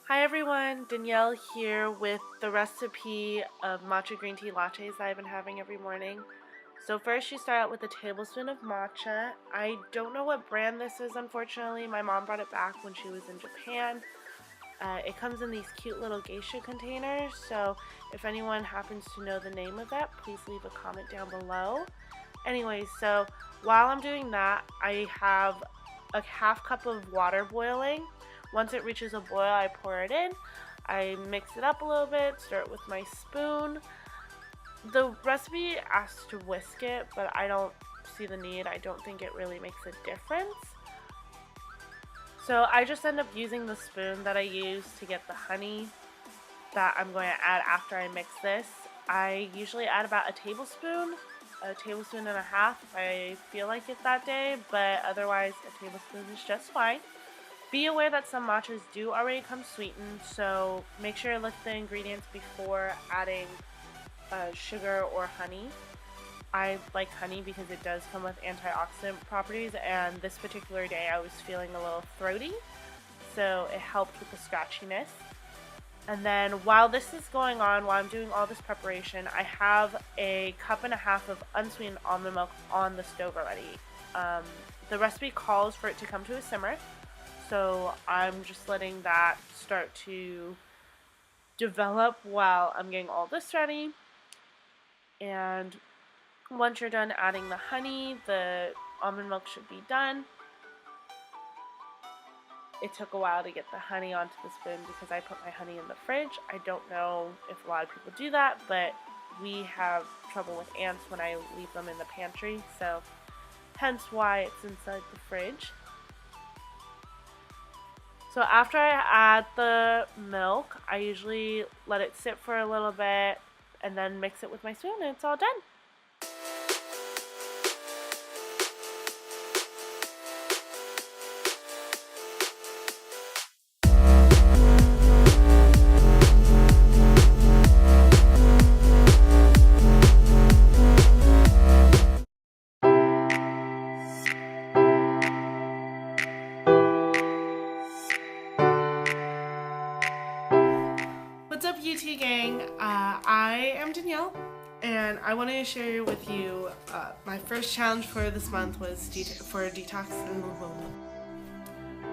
Hi everyone, Danielle here with the recipe of matcha green tea lattes that I've been having every morning. So first you start out with a tablespoon of matcha. I don't know what brand this is, unfortunately. My mom brought it back when she was in Japan. It comes in these cute little geisha containers, so if anyone happens to know the name of that, please leave a comment down below. Anyways, so while I'm doing that, I have a half cup of water boiling. Once it reaches a boil, I pour it in. I mix it up a little bit, stir it with my spoon. The recipe asks to whisk it, but I don't see the need. I don't think it really makes a difference. So I just end up using the spoon that I use to get the honey that I'm going to add after I mix this. I usually add about a tablespoon and a half if I feel like it that day, but otherwise a tablespoon is just fine. Be aware that some matchas do already come sweetened, so make sure to look at the ingredients before adding sugar or honey. I like honey because it does come with antioxidant properties, and this particular day I was feeling a little throaty, so it helped with the scratchiness. And then while this is going on, while I'm doing all this preparation, I have a cup and a half of unsweetened almond milk on the stove already. The recipe calls for it to come to a simmer, so I'm just letting that start to develop while I'm getting all this ready. And once you're done adding the honey, the almond milk should be done. It took a while to get the honey onto the spoon because I put my honey in the fridge. I don't know if a lot of people do that, but we have trouble with ants when I leave them in the pantry, so hence why it's inside the fridge. So after I add the milk, I usually let it sit for a little bit and then mix it with my spoon and it's all done. What's up, UT gang? I am Danielle, and I wanted to share with you my first challenge for this month was for Detox December.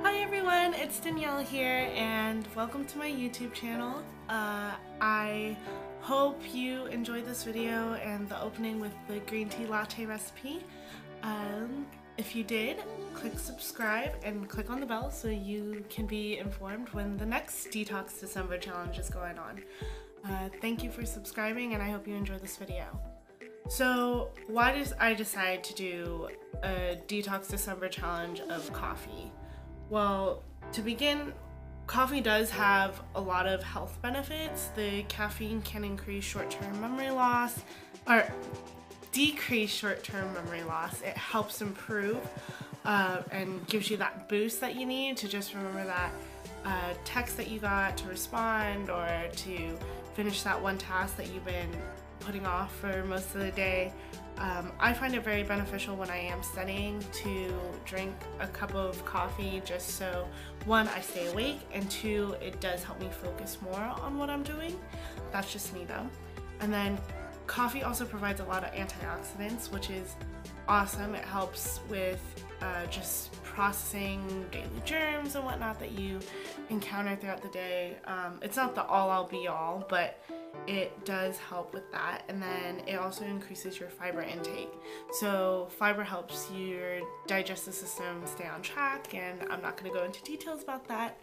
Hi everyone, it's Danielle here, and welcome to my YouTube channel. I hope you enjoyed this video and the opening with the green tea latte recipe. If you did, click subscribe and click on the bell so you can be informed when the next Detox December challenge is going on. Thank you for subscribing, and I hope you enjoy this video. So why did I decide to do a Detox December challenge of coffee? Well, to begin, coffee does have a lot of health benefits. The caffeine can increase short-term memory loss, or decrease short-term memory loss. It helps improve and gives you that boost that you need to just remember that text that you got, to respond, or to finish that one task that you've been putting off for most of the day. I find it very beneficial when I am studying to drink a cup of coffee, just so one, I stay awake, and two, it does help me focus more on what I'm doing. That's just me though. And then coffee also provides a lot of antioxidants, which is awesome. It helps with just processing daily germs and whatnot that you encounter throughout the day. It's not the all be all, but it does help with that. And then it also increases your fiber intake. So fiber helps your digestive system stay on track, and I'm not going to go into details about that.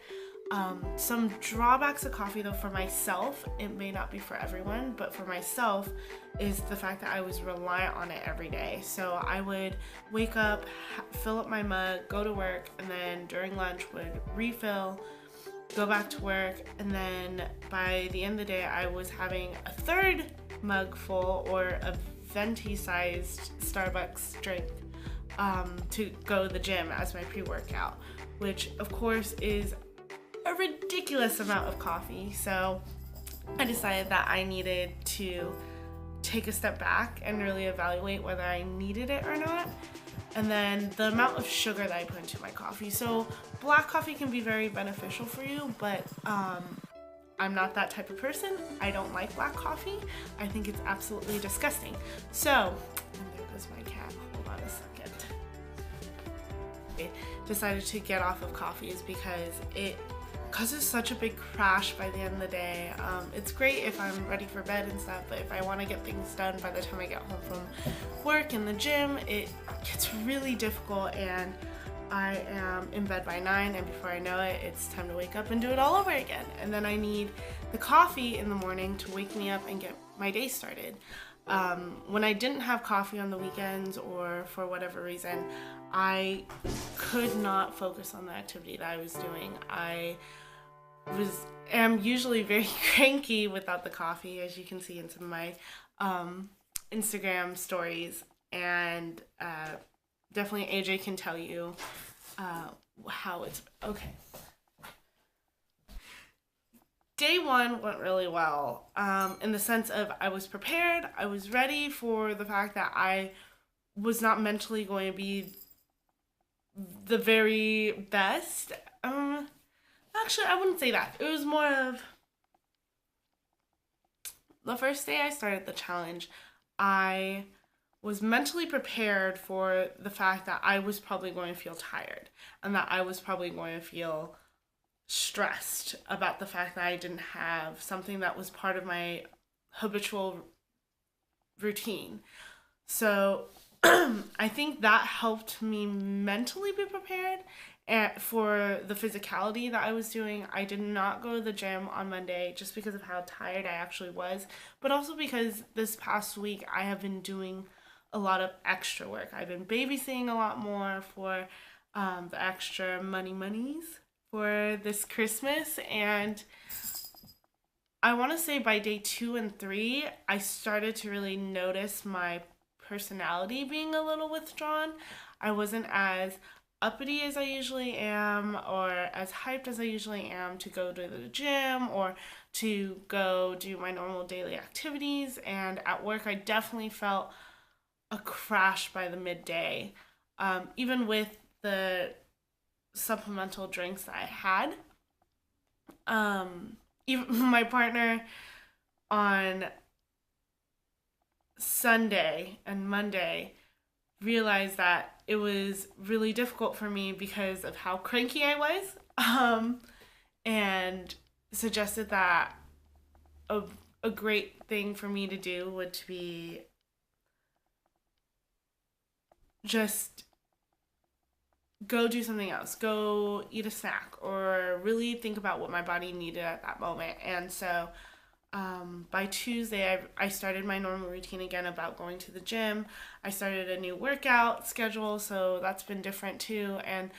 Some drawbacks of coffee though for myself, it may not be for everyone, but for myself, is the fact that I was reliant on it every day. So I would wake up, fill up my mug, go to work, and then during lunch would refill, go back to work, and then by the end of the day I was having a third mug full, or a venti sized Starbucks drink to go to the gym as my pre-workout, which of course is a ridiculous amount of coffee. So I decided that I needed to take a step back and really evaluate whether I needed it or not. and then the amount of sugar that I put into my coffee. So black coffee can be very beneficial for you, but I'm not that type of person. I don't like black coffee. I think it's absolutely disgusting. So, and there goes my cat. Hold on a second. I decided to get off of coffee is because it causes such a big crash by the end of the day. It's great if I'm ready for bed and stuff, but if I want to get things done by the time I get home from work and the gym, it gets really difficult, and I am in bed by 9, and before I know it, it's time to wake up and do it all over again. And then I need the coffee in the morning to wake me up and get my day started. When I didn't have coffee on the weekends or for whatever reason, I could not focus on the activity that I was doing. I am usually very cranky without the coffee, as you can see in some of my Instagram stories, and definitely AJ can tell you how it's okay. Day one went really well, in the sense of I was prepared, I was ready for the fact that I was not mentally going to be the very best. Actually, I wouldn't say that. It was more of the first day I started the challenge, I was mentally prepared for the fact that I was probably going to feel tired and that I was probably going to feel stressed about the fact that I didn't have something that was part of my habitual routine. So I think that helped me mentally be prepared for the physicality that I was doing. I did not go to the gym on Monday just because of how tired I actually was, but also because this past week I have been doing a lot of extra work. I've been babysitting a lot more for the extra monies for this Christmas, and I want to say by day 2 and 3, I started to really notice my personality being a little withdrawn. I wasn't as uppity as I usually am, or as hyped as I usually am to go to the gym or to go do my normal daily activities. And at work, I definitely felt a crash by the midday, even with the supplemental drinks that I had. Even my partner on Sunday and Monday realized that it was really difficult for me because of how cranky I was, and suggested that a great thing for me to do would be just go do something else, go eat a snack, or really think about what my body needed at that moment. And so by Tuesday, I started my normal routine again about going to the gym. I started a new workout schedule, so that's been different too, and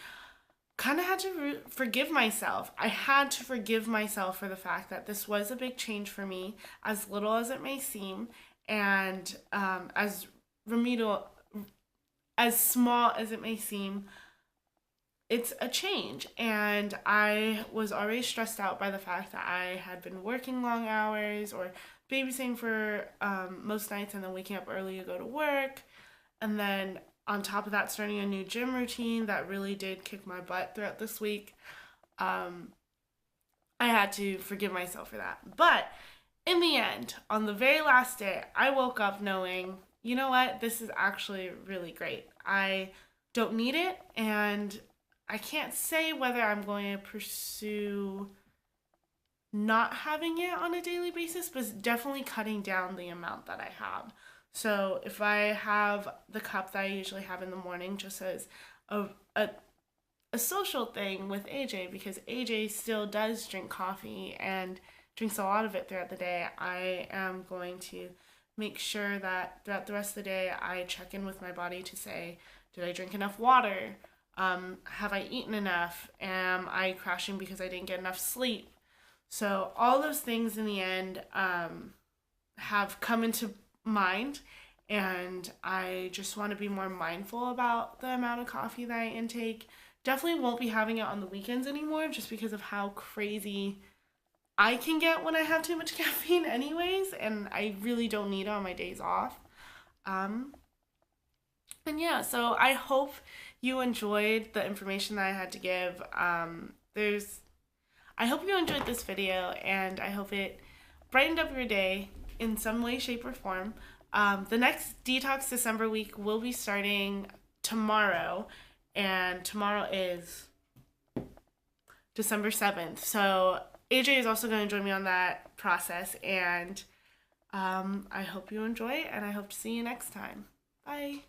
kind of had to forgive myself. I had to forgive myself for the fact that this was a big change for me, as little as it may seem, and as remedial, as small as it may seem. It's a change, and I was already stressed out by the fact that I had been working long hours or babysitting for most nights, and then waking up early to go to work, and then on top of that starting a new gym routine that really did kick my butt throughout this week. I had to forgive myself for that. But in the end, on the very last day, I woke up knowing, you know what, this is actually really great. I don't need it, and I can't say whether I'm going to pursue not having it on a daily basis, but it's definitely cutting down the amount that I have. So if I have the cup that I usually have in the morning just as a social thing with AJ, because AJ still does drink coffee and drinks a lot of it throughout the day, I am going to make sure that throughout the rest of the day I check in with my body to say, did I drink enough water? Have I eaten enough? Am I crashing because I didn't get enough sleep? So all those things in the end have come into mind, and I just want to be more mindful about the amount of coffee that I intake. Definitely won't be having it on the weekends anymore, just because of how crazy I can get when I have too much caffeine anyways, and I really don't need it on my days off. And And yeah, so I hope you enjoyed the information that I had to give. I hope you enjoyed this video, and I hope it brightened up your day in some way, shape, or form. The next Detox December week will be starting tomorrow, and tomorrow is December 7th. So AJ is also going to join me on that process, and I hope you enjoy, and I hope to see you next time. Bye.